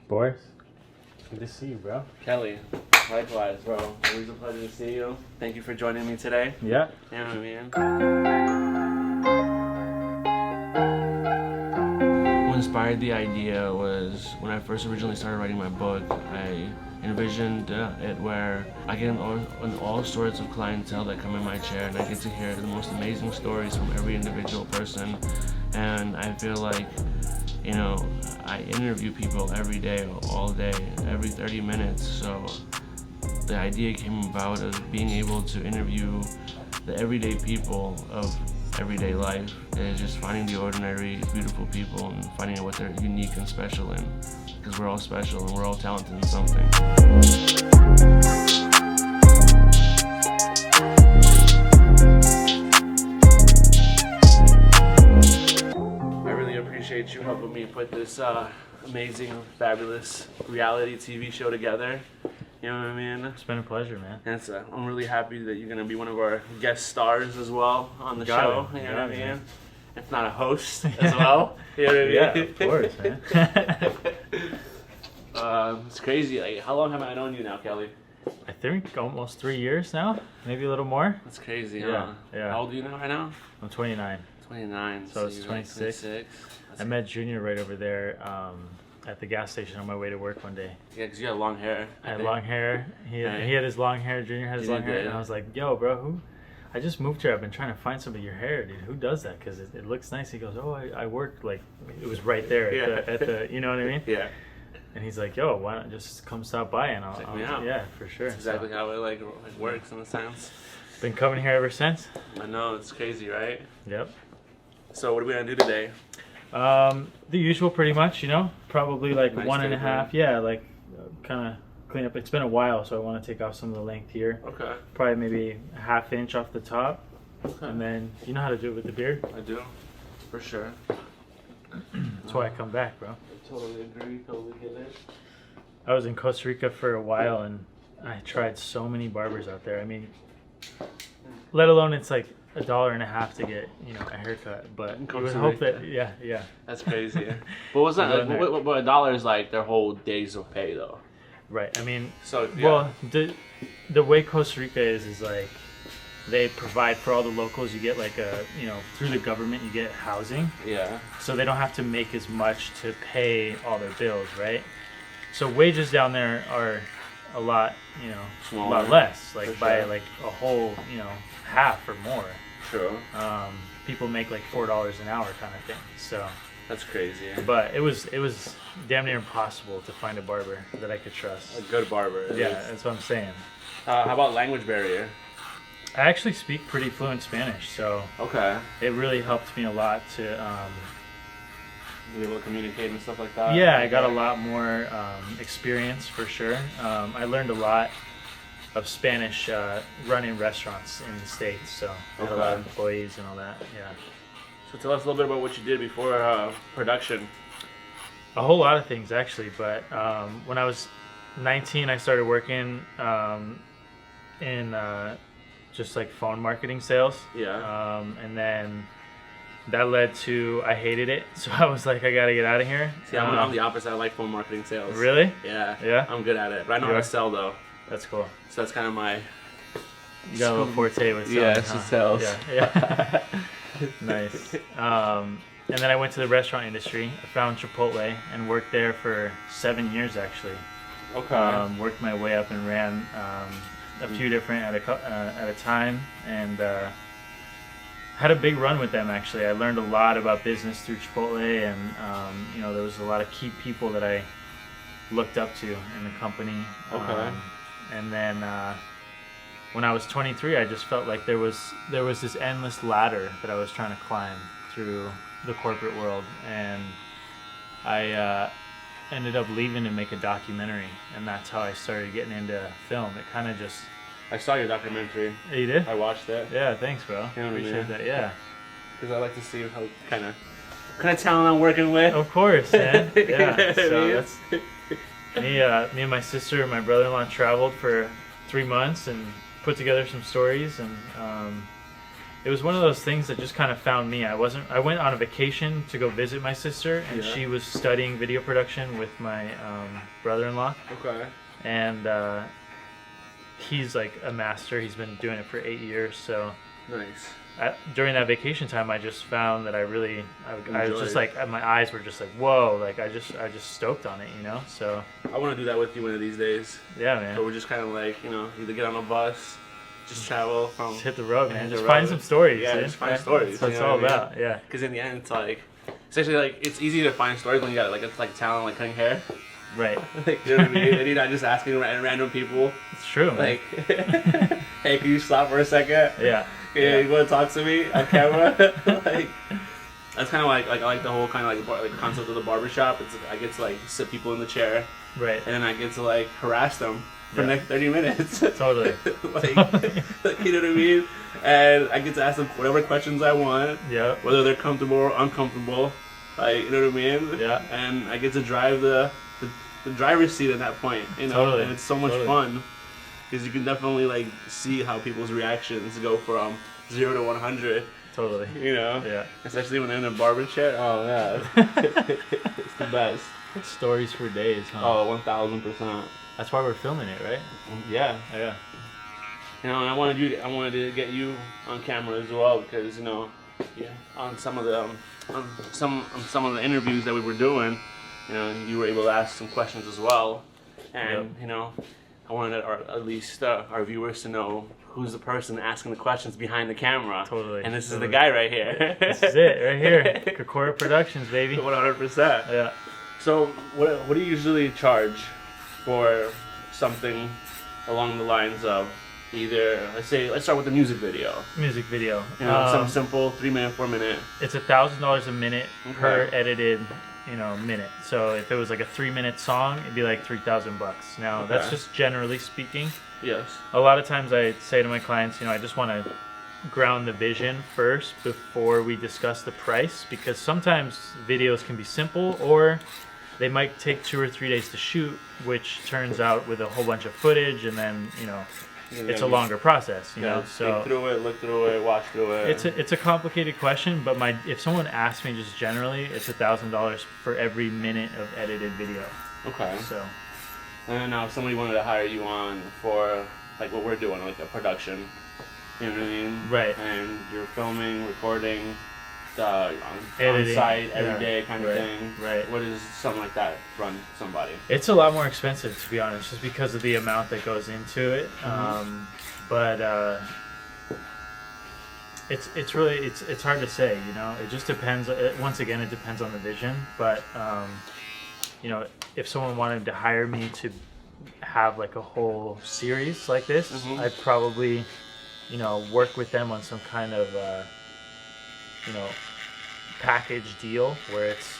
Boris, good to see you, bro. Kelly, likewise, bro. Always a pleasure to see you. Thank you for joining me today. Yeah. You know what I mean? What inspired the idea was when I first originally started writing my book, I envisioned it where I get all sorts of clientele that come in my chair, and I get to hear the most amazing stories from every individual person. And I feel like, you know, I interview people every day, all day, every 30 minutes. So the idea came about of being able to interview the everyday people of everyday life, and just finding the ordinary, beautiful people and finding out what they're unique and special in. Because we're all special and we're all talented in something. I really appreciate you helping me put this amazing, fabulous reality TV show together. You know what I mean? It's been a pleasure, man. And I'm really happy that you're gonna be one of our guest stars as well on the show. You know what I mean? If not a host as well. You know what I mean? Yeah, of course, man. It's crazy. Like, how long have I known you now, Kelly? I think almost 3 years now, maybe a little more. That's crazy, Yeah, huh? yeah. How old are you now, right now? I'm 29. 29. So it's you're 26. 26. I met Junior right over there at the gas station on my way to work one day. Yeah, because you had long hair. I had long hair. He had his long hair. Junior had his long hair. And I was like, yo, bro, I just moved here. I've been trying to find some of your hair, dude. Who does that? Because it looks nice. He goes, oh, I worked, like, it was right there at the, you know what I mean? Yeah. And he's like, yo, why not just come stop by and I'll check me out. Yeah, for sure. That's exactly how it works in a sense. Been coming here ever since. I know, it's crazy, right? Yep. So what are we gonna do today? The usual, pretty much, you know, probably like Nice 1.5. taper. Yeah, like kind of clean up. It's been a while, so I want to take off some of the length here. Okay. Probably maybe a ½ inch off the top. Okay. And then you know how to do it with the beard. I do, for sure. That's why I come back, bro. I totally agree. Totally get it. I was in Costa Rica for a while, and I tried so many barbers out there. I mean, let alone it's like $1.50 to get, you know, a haircut. But you would hope that, yeah. That's crazy. But what's that? Like, what $1 is like their whole days of pay, though. Right. I mean, So yeah. well, the way Costa Rica is like they provide for all the locals. You get like through the government, you get housing. Yeah. So they don't have to make as much to pay all their bills, right? So wages down there are a lot, Smaller, a lot less, like for by sure. like a whole, half or more. True. People make like $4 an hour kind of thing. So, That's crazy. but it was damn near impossible to find a barber that I could trust. A good barber. Yeah, that's what I'm saying. How about language barrier? I actually speak pretty fluent Spanish, so Okay. it really helped me a lot to. Be able to communicate and stuff like that. Yeah, I got a lot more experience for sure. I learned a lot of Spanish running restaurants in the States, so I had a lot of employees and all that. Yeah, So tell us a little bit about what you did before production. a whole lot of things actually. But when I was 19, I started working in just like phone marketing sales. Yeah. And then that led to I hated it, so I was like, I gotta get out of here. See, I'm the opposite. I like phone marketing sales. Really? Yeah. Yeah? I'm good at it, but I know how You to are? sell though. That's cool. So that's kind of my. You got a little forte with selling, Yeah, it's huh? just sales. Yeah. Nice. And then I went to the restaurant industry. I found Chipotle and worked there for 7 years actually. Okay. Worked my way up and ran a few different at a time, and had a big run with them actually. I learned a lot about business through Chipotle, and there was a lot of key people that I looked up to in the company. Okay. And then when I was 23, I just felt like there was this endless ladder that I was trying to climb through the corporate world, and I ended up leaving to make a documentary, and that's how I started getting into film. It kind of just. I saw your documentary. Oh, you did? I watched it. Yeah, thanks, bro. You know what I mean? Appreciate that. Yeah. Because I like to see how kind of talent I'm working with. Of course, man. Yeah. You know what I So mean? that's me and my sister and my brother-in-law traveled for 3 months and put together some stories, and it was one of those things that just kind of found me. I went on a vacation to go visit my sister, and Yeah. she was studying video production with my brother-in-law, Okay. and he's like a master. He's been doing it for 8 years. So Nice. during that vacation time, I just found that I was Enjoyed just it. like, my eyes were just like, whoa, like I just stoked on it, you know. So I want to do that with you one of these days. yeah, But man, we're just kind of like, you know, either get on a bus, just travel from. just hit the road, hit man. the Just road. find some stories. Yeah, dude. just find stories, That's what you it's know all what I mean? about. Yeah, Because in the end, it's like, especially like it's easy to find stories when you got like it's like talent like cutting hair. right. Like, you know what I mean? And you're not just asking random people It's true, man. like, hey, can you stop for a second? yeah. Yeah, you want to talk to me on camera? Like, that's kind of like I like the whole kind of like the concept of the barbershop. It's I get to like sit people in the chair, Right. and then I get to like harass them for the Yeah. next 30 minutes. Totally. like, like, you know what I mean? And I get to ask them whatever questions I want, Yeah. whether they're comfortable or uncomfortable. Like, you know what I mean? Yeah. And I get to drive the driver's seat at that point, you know? Totally. And it's so much Totally. fun. Because you can definitely like see how people's reactions go from 0 to 100, Totally. you know? Yeah. Especially when they're in a barber chair. Oh yeah, it's the best. Stories for days, huh? Oh, 1000%. That's why we're filming it, right? Yeah. Yeah. You know, and I wanted to get you on camera as well because you know, yeah, on some of the some of the interviews that we were doing, you know, you were able to ask some questions as well, and Yep. you know, I wanted at least our viewers to know who's the person asking the questions behind the camera. Totally, And this is totally. the guy right here. This is it, right here. Kokora Productions, baby. 100%. Yeah. So, what do you usually charge for something along the lines of either, let's start with the music video. Music video. You know, some simple 3 minute, 4 minute. It's $1,000 a minute per Okay. edited, minute. So if it was like a 3-minute song, it'd be like $3,000. Now that's Okay. just generally speaking. Yes. A lot of times I say to my clients, I just want to ground the vision first before we discuss the price, because sometimes videos can be simple or they might take 2 or 3 days to shoot, which turns out with a whole bunch of footage, and then it's a longer process. Think So through it, look through it, watch through it. it's a complicated question, but if someone asks me just generally, it's $1,000 for every minute of edited video. Okay. So And then now if somebody wanted to hire you on for like what we're doing, like a production, you know what I mean? Right. And you're filming, recording, on Editing, site every yeah, day kind of right, thing. right. What does something like that run somebody? it's a lot more expensive, to be honest, just because of the amount that goes into it. But it's really it's hard to say. It just depends. Once again, it depends on the vision. But if someone wanted to hire me to have like a whole series like this, Mhm. I'd probably work with them on some kind of package deal where it's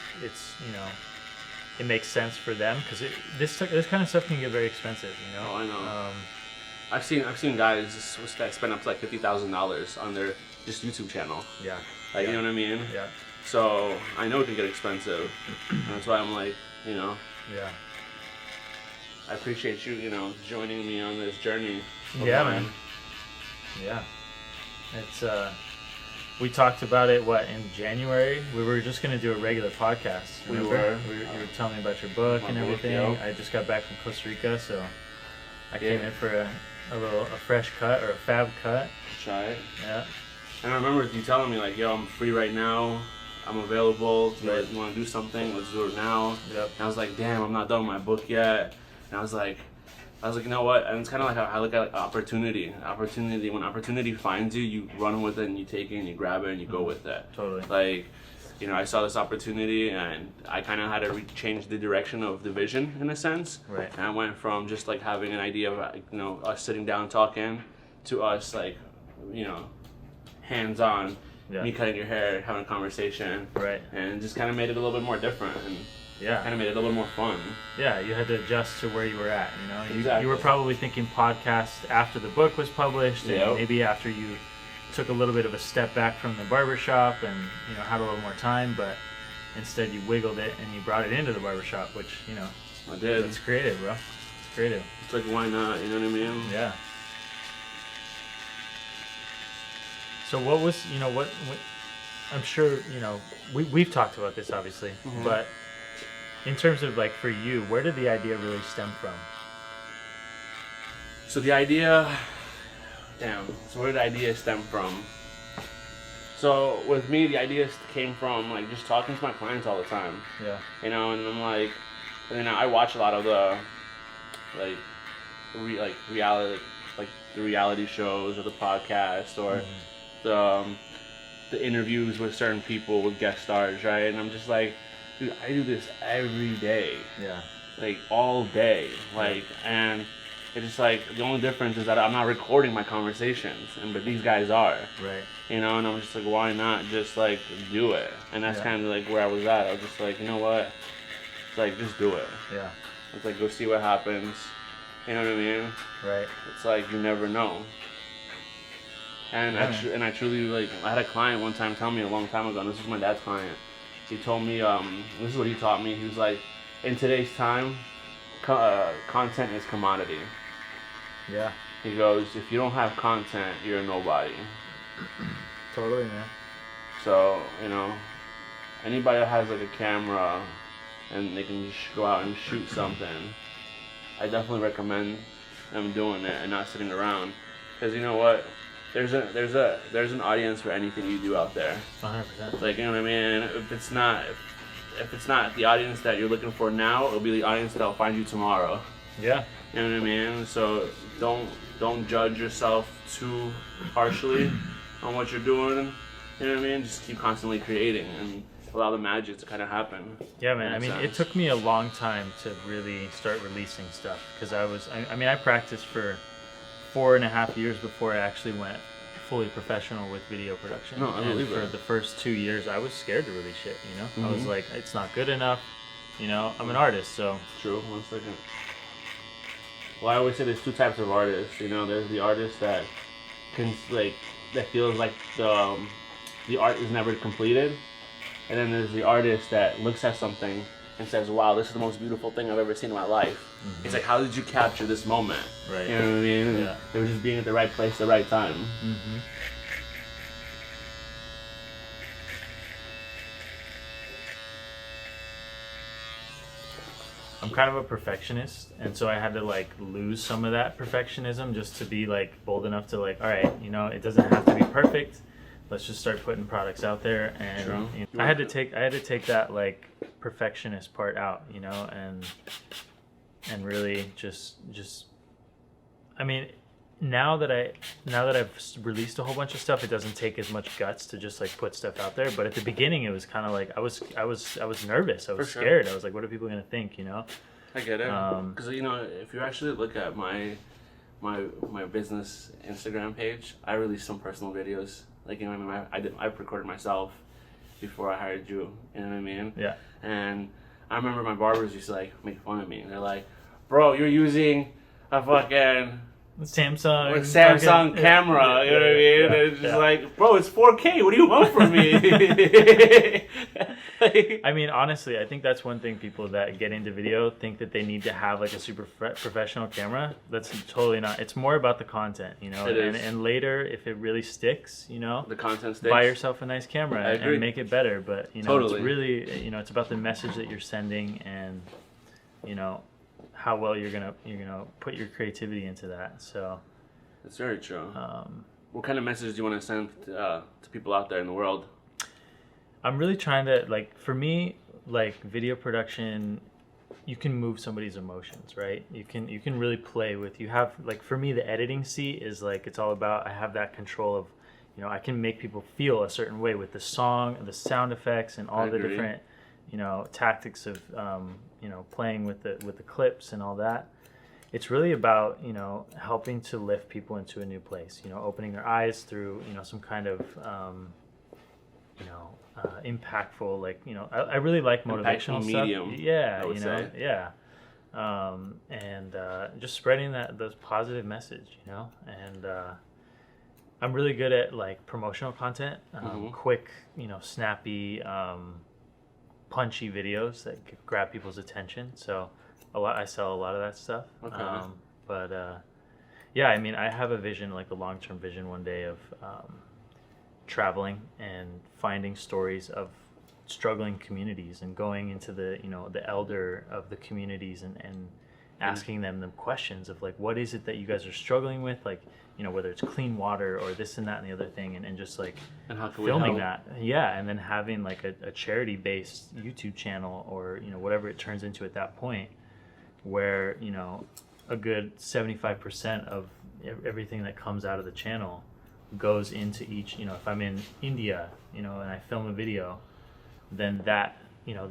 it makes sense for them, because this kind of stuff can get very expensive. Oh, I know. I've seen guys that spend up to like $50,000 on their just YouTube channel. Yeah. Like, Yeah. you know what I mean? Yeah. So I know it can get expensive. And that's why I'm like, Yeah. I appreciate you, joining me on this journey. of Yeah, mine. man. Yeah. It's we talked about it in January. We were just gonna do a regular podcast. We Remember? were. You were telling me about your book My and book, everything. yeah. I just got back from Costa Rica, so I Yeah. came in for a fresh cut, or a fab cut. Try it. Yeah. And I remember you telling me like, yo, I'm free right now. I'm available. Right. You want to do something? Let's do it now. Yep. And I was like, damn, I'm not done with my book yet. And I was like, you know what? And it's kind of like how I look at opportunity. When opportunity finds you, you run with it and you take it and you grab it and you go with it. Totally. Like, I saw this opportunity and I kind of had to change the direction of the vision in a sense. Right. And I went from just like having an idea of us sitting down talking to us like, hands-on, Yeah. me cutting your hair, having a conversation. Right. And just kind of made it a little bit more different and Yeah. kind of made it a little more fun. Yeah, you had to adjust to where you were at. You Exactly. were probably thinking podcast after the book was published, and Yep. maybe after you took a little bit of a step back from the barbershop and had a little more time, but instead you wiggled it and you brought it into the barbershop, which I did. it's creative, bro. It's creative. It's like, why not? You know what I mean? Yeah. So what was, what I'm sure, we've talked about this obviously, but in terms of like for you, where did the idea really stem from? So the idea, so where did the idea stem from? So with me, the idea came from like just talking to my clients all the time. Yeah. And I'm like, and then I watch a lot of the, reality, like the reality shows or the podcast or the interviews with certain people with guest stars, right? And I'm just like, dude, I do this every day. Yeah. Like all day, and it's just like the only difference is that I'm not recording my conversations, but these guys are. Right. And I'm just like, why not just like do it? And that's kind of like where I was at. I was just like, you know what? It's like just do it. Yeah. It's like go see what happens. You know what I mean? Right. It's like you never know. And I truly like I had a client one time tell me a long time ago, and this was my dad's client. He told me this is what he taught me. He was like, in today's time, content is commodity. Yeah. He goes, if you don't have content, you're a nobody. Totally, man. So, anybody that has like a camera and they can just go out and shoot something, I definitely recommend them doing it and not sitting around. Because you know what? There's an audience for anything you do out there. 100%. Like, you know what I mean? If it's not the audience that you're looking for now, it'll be the audience that'll find you tomorrow. Yeah. You know what I mean? So don't judge yourself too harshly on what you're doing. You know what I mean? Just keep constantly creating and allow the magic to kind of happen. Yeah, man. I mean, it took me a long time to really start releasing stuff because I practiced for 4.5 years before I actually went fully professional with video production. No, I believe for it. the first 2 years, I was scared to release shit. I was like, it's not good enough. I'm an artist, so. True. 1 second. Well, I always say there's two types of artists. There's the artist that that feels like the art is never completed, and then there's the artist that looks at something and says, wow, this is the most beautiful thing I've ever seen in my life. It's like, how did you capture this moment? Right. You know what I mean? Yeah. It was just being at the right place at the right time. I'm kind of a perfectionist, and so I had to lose some of that perfectionism just to be bold enough to all right, it doesn't have to be perfect. Let's just start putting products out there, and I had to take that perfectionist part out, and really just I mean, now that I've released a whole bunch of stuff, it doesn't take as much guts to just put stuff out there. But at the beginning, it was kind of I was nervous. I was scared. I was like, what are people gonna think? I get it. Because if you actually look at my business Instagram page, I released some personal videos. I've recorded myself before I hired you. You know what I mean? Yeah. And I remember my barbers used to make fun of me. They're like, "Bro, you're using a fucking Samsung camera." Yeah, you know what I mean? Yeah, it's just bro, it's 4K. What do you want from me? I mean, honestly, I think that's one thing people that get into video think that they need to have a super professional camera. That's totally not. It's more about the content, It is. And later, if it really sticks, the content sticks. buy yourself a nice camera and make it better. But Totally. it's really it's about the message that you're sending and how well you're gonna put your creativity into that. So it's very true. What kind of message do you want to send to people out there in the world? I'm really trying to for me, video production, you can move somebody's emotions, right? You can really play with. You have for me, the editing seat is it's all about I have that control of I can make people feel a certain way with the song and the sound effects and all the different tactics of playing with the clips and all that. It's really about helping to lift people into a new place, opening their eyes through some kind of impactful, I really like motivational impactful stuff. medium, Yeah, I would say. yeah. And just spreading those positive message, and I'm really good at promotional content, quick, snappy, punchy videos that grab people's attention. So I sell a lot of that stuff. Okay. Yeah, I mean, I have a vision, a long-term vision one day of traveling and finding stories of struggling communities and going into the the elder of the communities and asking them questions of like, what is it that you guys are struggling with, like, whether it's clean water or this and that and the other thing, and just like And how can filming we help? that, yeah, and then having like a charity based YouTube channel, or whatever it turns into at that point, where a good 75% of everything that comes out of the channel goes into each, if I'm in India, and I film a video, then that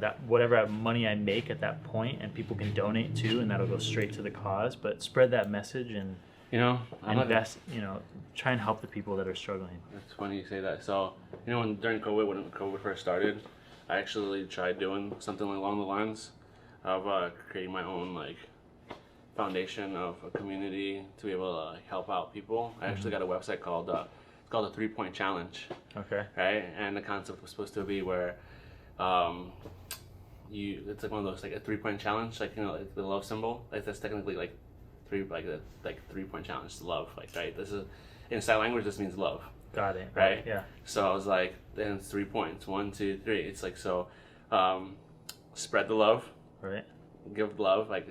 that whatever money I make at that point, and people can donate to, and that'll go straight to the cause. But spread that message and invest, try and help the people that are struggling. It's funny you say that. So, when COVID first started, I actually tried doing something along the lines of creating my own like foundation of a community to be able to help out people. I actually got a website called it's called the 3-Point Challenge, Okay. right? And the concept was supposed to be where it's like one of those, like a 3-point challenge, like like the love symbol, like that's technically like 3-point challenge, love, like, right? This is in sign language, this means love. Got it. Right? Yeah. So I was like, then it's 3 points, 1, 2, 3. It's like, so spread the love, Right. give love, like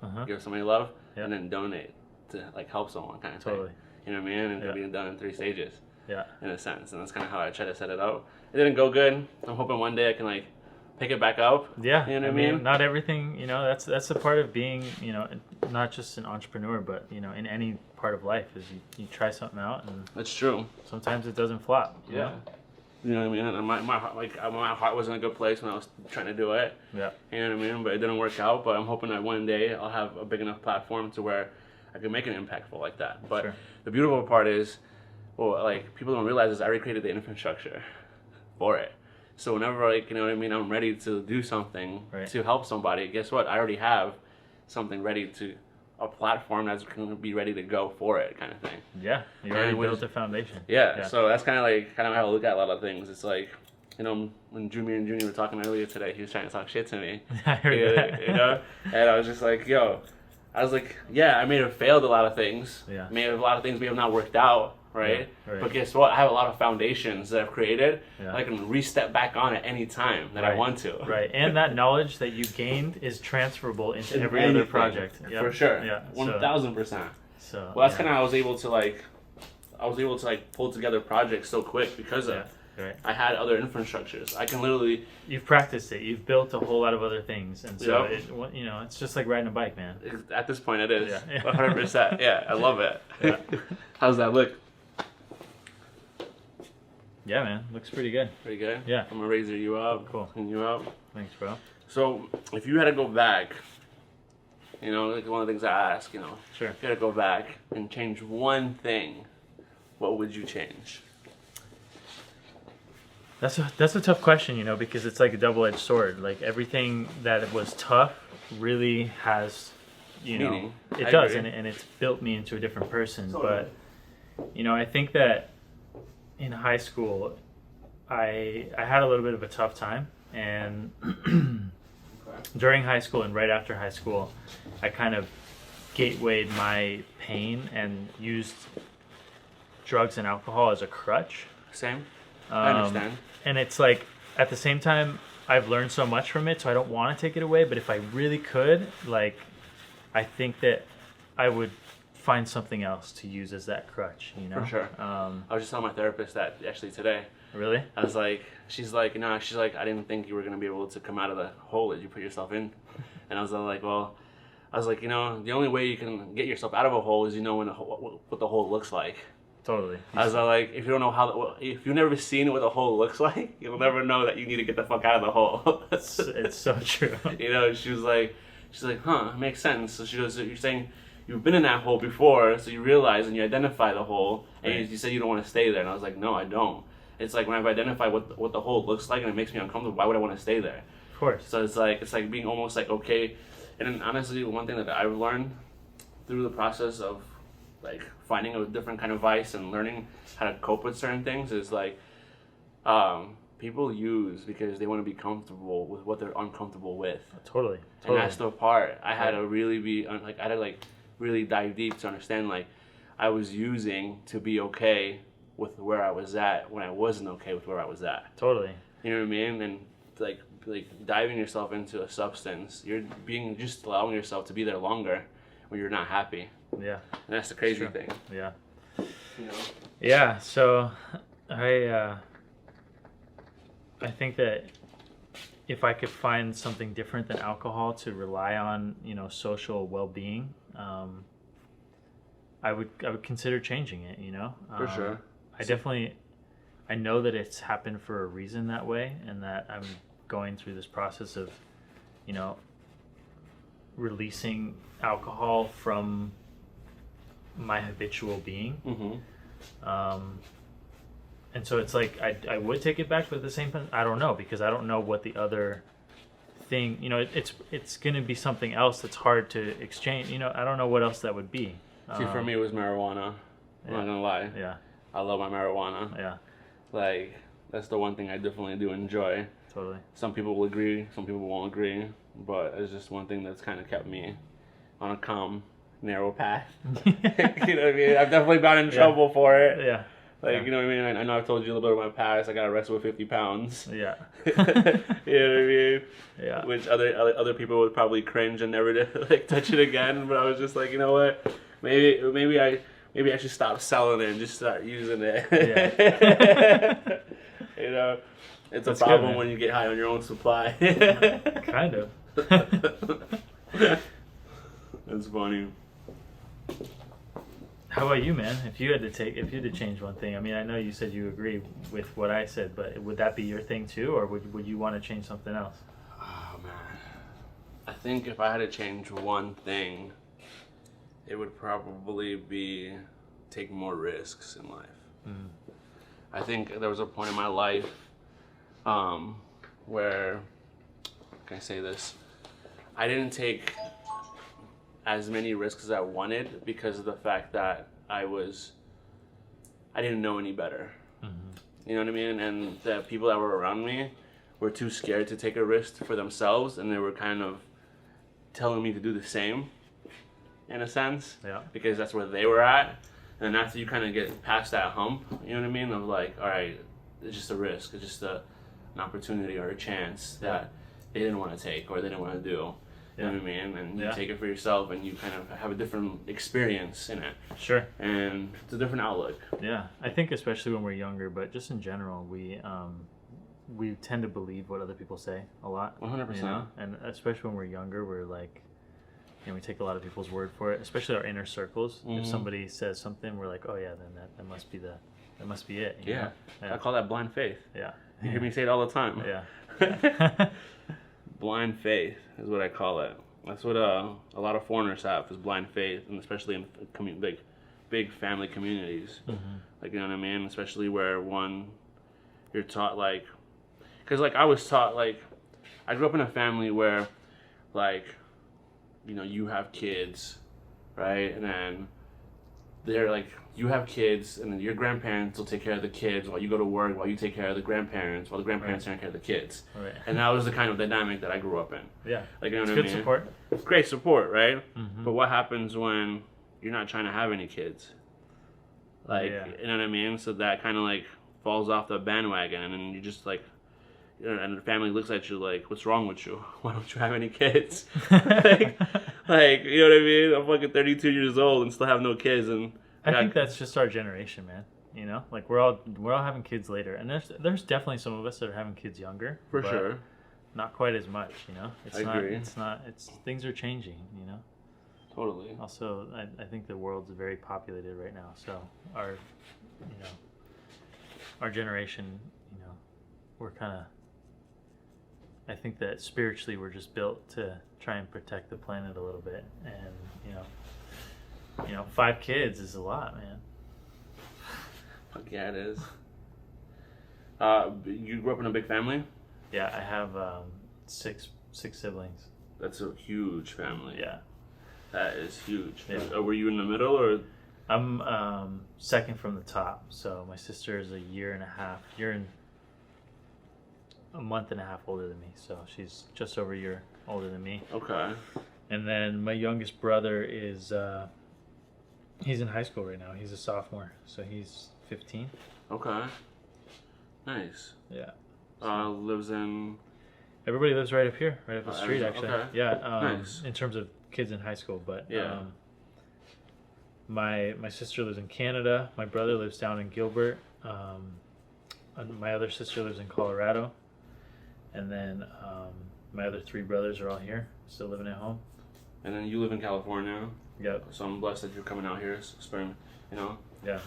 Uh-huh. give somebody love, Yeah. and then donate to like help someone, kind of Totally. thing. You know what I mean? And Yeah. being done in 3 stages, Yeah. in a sense, and that's kind of how I try to set it up. It didn't go good. I'm hoping one day I can like pick it back up. Yeah. You know what I mean? Not everything, that's the part of being, not just an entrepreneur, but in any part of life, is you try something out, and That's true. sometimes it doesn't flop. You know? You know what I mean? And my heart, my heart was in a good place when I was trying to do it. Yeah. You know what I mean? But it didn't work out. But I'm hoping that one day I'll have a big enough platform to where I can make an impactful like that. But Sure. the beautiful part is, well, like people don't realize is I already created the infrastructure for it. So whenever, like, you know what I mean, I'm ready to do something Right. to help somebody, guess what? I already have something ready to, a platform that's going to be ready to go for it, kind of thing. Yeah. You And already it was- built a foundation. Yeah, so that's kind of how I look at a lot of things. It's like, when Junior and Junior were talking earlier today, he was trying to talk shit to me. I heard that. And I was just like, yeah, I may have failed a lot of things. Yeah. May have a lot of things may have not worked out, right? Yeah, right. But guess what? I have a lot of foundations that I've created Yeah. that I can re-step back on at any time that I Right. want to. Right. And that knowledge that you gained is transferable into In every other anything, project. Yep. For sure. Yeah. 1000%. So, Well, that's yeah. kind of how I was able to pull together projects so quick because of Yeah. Right. I had other infrastructures. I can literally, You've practiced it. You've built a whole lot of other things, and so Yep. it's just like riding a bike, man. at this point, it is Yeah. 100%. Yeah, I love it. Yeah. How's that look? Yeah, man. Looks pretty good. Pretty good. Yeah. I'm gonna razor you up, Cool. clean you up. Thanks, bro. So, if you had to go back, like one of the things I ask, Sure. if you had to go back and change one thing, what would you change? That's a tough question, because it's like a double-edged sword. Like everything that was tough really has, Meaning. it I does, agree. and it's built me into a different person. Totally. But I think that in high school, I had a little bit of a tough time, and during high school and right after high school, I kind of gatewayed my pain and used drugs and alcohol as a crutch. Same. I understand. And it's like, at the same time, I've learned so much from it, so I don't want to take it away. But if I really could, like, I think that I would find something else to use as that crutch, For sure. I was just telling my therapist that actually today. Really? I was like, she's like, I didn't think you were going to be able to come out of the hole that you put yourself in. And I was like, the only way you can get yourself out of a hole is what the hole looks like. Totally. I was like, if you don't know if you've never seen what a hole looks like, you'll never know that you need to get the fuck out of the hole. It's so true. She was like, huh, it makes sense. So she goes, you're saying you've been in that hole before, so you realize and you identify the hole, and Right. you said you don't want to stay there. And I was like, no, I don't. It's like when I've identified what the hole looks like and it makes me uncomfortable, why would I want to stay there? Of course. So it's like being almost like okay. And then honestly, one thing that I've learned through the process of like finding a different kind of vice and learning how to cope with certain things is like people use because they want to be comfortable with what they're uncomfortable with. Totally. And that's the part I had to really be really dive deep to understand like I was using to be okay with where I was at when I wasn't okay with where I was at. Totally. You know what I mean? And like diving yourself into a substance, you're just allowing yourself to be there longer when you're not happy. Yeah. And that's the crazy thing. Yeah. You know? Yeah. So I think that if I could find something different than alcohol to rely on, social well-being, I would consider changing it. For sure. I know that it's happened for a reason that way, and that I'm going through this process of, releasing alcohol from my habitual being. Mm-hmm. And so it's like I would take it back, but at the same time, I don't know, because I don't know what the other thing, it's going to be something else that's hard to exchange. I don't know what else that would be. See, for me, it was marijuana. I'm not gonna lie. Yeah. I love my marijuana. Yeah. Like, that's the one thing I definitely do enjoy. Totally. Some people will agree, some people won't agree, but it's just one thing that's kind of kept me on a calm, narrow path. You know what I mean? I've definitely gotten in trouble for it. Yeah. Like, you know what I mean? I know I've told you a little bit of my past. I got arrested with 50 pounds. Yeah. You know what I mean? Yeah. Which other people would probably cringe and never touch it again. But I was just like, you know what? Maybe I should stop selling it and just start using it. Yeah. It's That's a problem good, when you get high on your own supply. Kind of. That's funny. How about you, man? If you had to change one thing, I mean, I know you said you agree with what I said, but would that be your thing too, or would you want to change something else? Oh man, I think if I had to change one thing, it would probably be take more risks in life. Mm. I think there was a point in my life where, how can I say this? I didn't take as many risks as I wanted because of the fact that I didn't know any better. Mm-hmm. You know what I mean? And the people that were around me were too scared to take a risk for themselves, and they were kind of telling me to do the same, in a sense. Yeah. Because that's where they were at. And after you kind of get past that hump, you know what I mean? Of like, all right, it's just a risk. It's just an opportunity or a chance that they didn't want to take or they didn't want to do. You know what I mean? And you take it for yourself and you kind of have a different experience in it. Sure. And it's a different outlook. Yeah. I think especially when we're younger, but just in general, we tend to believe what other people say a lot. 100%. And especially when we're younger, we're like, we take a lot of people's word for it, especially our inner circles. Mm-hmm. If somebody says something, we're like, oh yeah, then that must be it. You know? I call that blind faith. Yeah. You hear me say it all the time. Yeah. Blind faith is what I call it. That's what a lot of foreigners have, is blind faith, and especially in big family communities. Mm-hmm. Like, you know what I mean? Especially where you're taught like, because like I was taught like, I grew up in a family where like, you have kids, right? And then they're like, you have kids, and then your grandparents will take care of the kids while you go to work, while you take care of the grandparents, while the grandparents take care of the kids. Right. And that was the kind of dynamic that I grew up in. Yeah. Like, you know it's what I good mean? Support. It's great support, right? Mm-hmm. But what happens when you're not trying to have any kids? Like, you know what I mean? So that kind of like falls off the bandwagon, and then you just like, and the family looks at you like, what's wrong with you? Why don't you have any kids? like, you know what I mean? I'm fucking 32 years old and still have no kids, and I think that's just our generation, man. Like we're all having kids later, and there's definitely some of us that are having kids younger. For sure. Not quite as much, It's I agree. It's things are changing, Totally. Also, I think the world's very populated right now, so our generation, we're kind of. I think that spiritually we're just built to try and protect the planet a little bit, and 5 kids is a lot, man. Fuck yeah, it is. You grew up in a big family? Yeah, I have 6 siblings. That's a huge family. Yeah. That is huge. Yeah. Were you in the middle, or? I'm second from the top, so my sister is a month and a half older than me, so she's just over a year older than me. Okay. And then my youngest brother is he's in high school right now. He's a sophomore, so he's 15th. Okay. Nice. Yeah. Lives in. Everybody lives right up here, right up the street, actually. Okay. Yeah. Nice. In terms of kids in high school, but Yeah. my sister lives in Canada. My brother lives down in Gilbert. And my other sister lives in Colorado, and then my other 3 brothers are all here, still living at home. And then you live in California. Yep. So I'm blessed that you're coming out here, sparing, Yeah.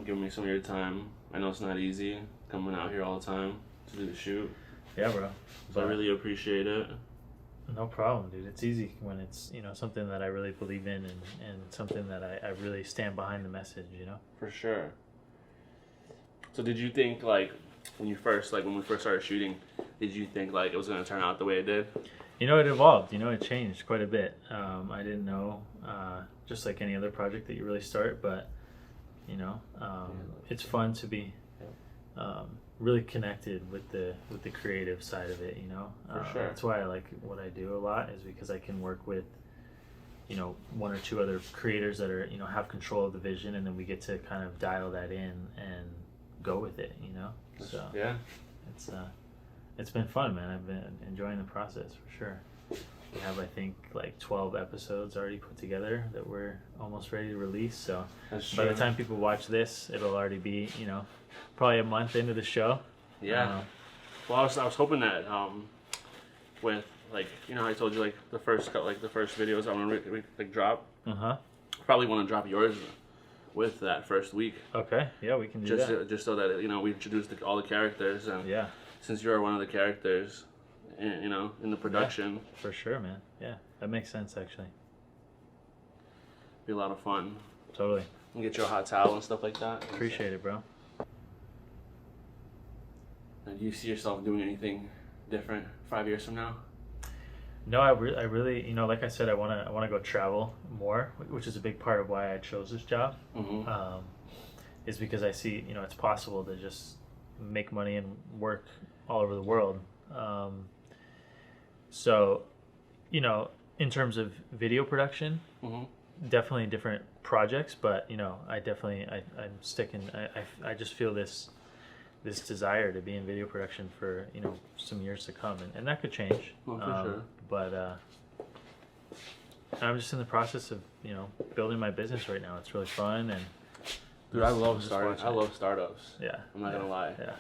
giving me some of your time. I know it's not easy coming out here all the time to do the shoot. Yeah, bro. So I really appreciate it. No problem, dude. It's easy when it's, something that I really believe in and something that I really stand behind the message, For sure. So did you think, like, when we first started shooting, did you think, like, it was going to turn out the way it did? It evolved, it changed quite a bit. I didn't know, just like any other project that you really start, but, it's fun to be really connected with the creative side of it, For sure. That's why I like what I do a lot, is because I can work with, 1 or 2 other creators that are, have control of the vision, and then we get to kind of dial that in and go with it, So Yeah. it's been fun, man. I've been enjoying the process for sure. We have, I think, like 12 episodes already put together that we're almost ready to release. So That's by true. the time people watch this, it'll already be, probably a month into the show. Yeah. Well, I was hoping that with, like, I told you, like, the first videos I'm gonna drop. Probably want to drop yours with that first week. Okay. Yeah, we can do that. Just so that we introduced all the characters, and Yeah, since you're one of the characters, in the production, for sure, man. Yeah, that makes sense, actually. be a lot of fun. Totally. And get you a hot towel and stuff like that. Appreciate it, bro. And do you see yourself doing anything different 5 years from now? No, I really, like I said, I wanna go travel more, which is a big part of why I chose this job. Mm-hmm. Is because I see, it's possible to just make money and work all over the world. So, in terms of video production, Mm-hmm. definitely different projects, but I'm sticking. I just feel this desire to be in video production for some years to come, and that could change. Well, for sure. But I'm just in the process of building my business right now. It's really fun, and Dude, I love just starting. watching I it. love startups. Yeah, I'm not gonna lie. Yeah,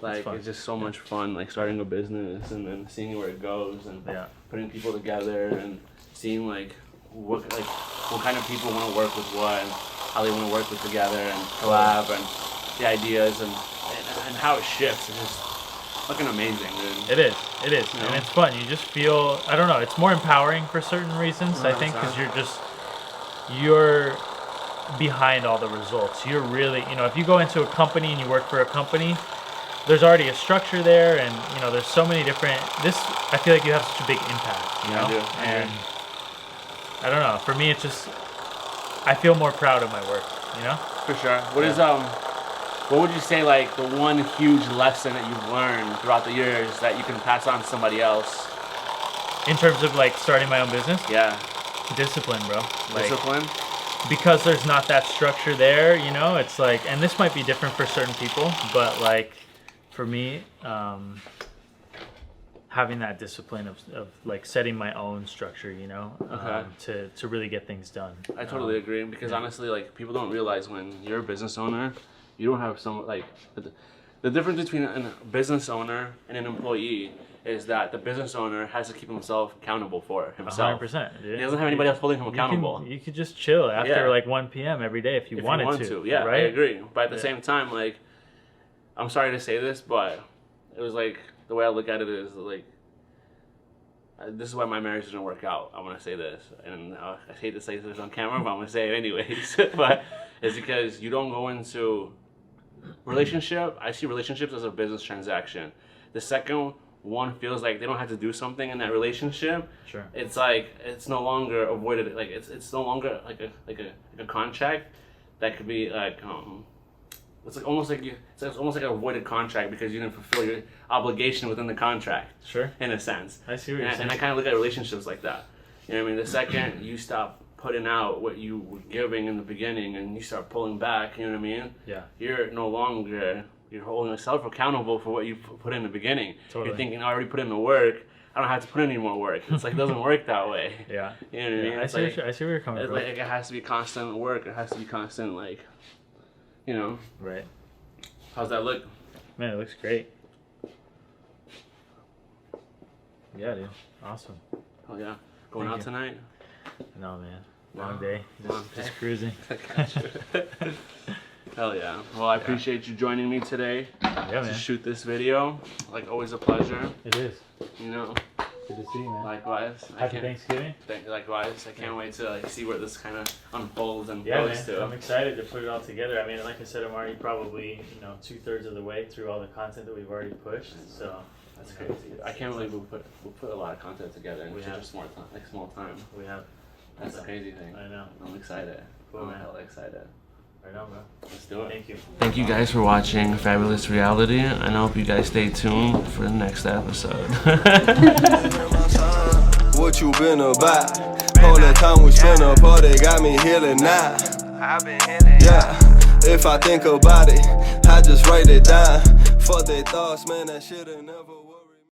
Like, fun. it's just so much fun, like, starting a business and then seeing where it goes and yeah, putting people together and seeing, like what kind of people want to work with what and how they want to work with together and collab and the ideas and how it shifts. It's just fucking amazing, dude. It is, You know? and it's fun. You just feel, I don't know, it's more empowering for certain reasons. I think because 100%. you're behind all the results. You're really, if you go into a company and you work for a company, there's already a structure there, and there's so many different. I feel like you have such a big impact. Yeah, I do. And I don't know. For me, it's just I feel more proud of my work. For sure. What would you say, like, the one huge lesson that you've learned throughout the years that you can pass on to somebody else? In terms of like starting my own business, Yeah. discipline, bro. Like, Discipline? because there's not that structure there, it's like, and this might be different for certain people, but like for me, having that discipline of like setting my own structure, to really get things done. I totally agree, because honestly, like, people don't realize when you're a business owner, you don't have some, like, the difference between a business owner and an employee is that the business owner has to keep himself accountable for himself. 100%, dude. He doesn't have anybody else holding him accountable. You could just chill after Yeah. like 1 p.m. every day if you If wanted you want to. Yeah, right? I agree. But at the Yeah. same time, like, I'm sorry to say this, but it was like, the way I look at it is like, this is why my marriage doesn't work out. I want to say this, and I hate to say this on camera, but I'm gonna say it anyways. But it's because you don't go into relationship. I see relationships as a business transaction. The second one feels like they don't have to do something in that relationship. Sure. It's like it's no longer avoided. Like it's no longer like a contract that could be like it's like almost like it's almost like an avoided contract because you didn't fulfill your obligation within the contract. Sure. In a sense. I see what you're saying. And I kind of look at relationships like that. You know what I mean? The second you stop putting out what you were giving in the beginning and you start pulling back, you know what I mean? Yeah. You're no longer, you're holding yourself accountable for what you put in the beginning. Totally. You're thinking, I already put in the work, I don't have to put in any more work. It's like, it doesn't work that way. Yeah. You know what I mean? I It's see, like, I see where you're coming it's from. like, it has to be constant work, it has to be constant, like, you know. Right. How's that look? Man, it looks great. Yeah, dude. Awesome. Oh yeah. Going Thank out you. tonight? No, man. Long No. day. Long Just day. cruising. Hell yeah. Well, I appreciate you joining me today Yeah, to man. shoot this video. Like always a pleasure, It is. you know. Good to see you, man. Likewise. Happy Thanksgiving. Likewise. I can't wait to like see where this kind of unfolds and Yeah, goes man. to. I'm excited to put it all together. I mean, like I said, I'm already probably 2/3 of the way through all the content that we've already pushed. So That's crazy. I can't believe we put a lot of content together in We such a have. small time. we have. That's the So, crazy thing. I know. I'm excited. Cool, I'm man. hella excited. Right on, bro. Let's do it. Thank you. Thank you guys for watching Fabulous Reality, and I hope you guys stay tuned for the next episode. What you been about? All the time we spent apart, they got me healing now. Yeah, if I think about it, I just write it down. Fuck their thoughts, man, that shit'll never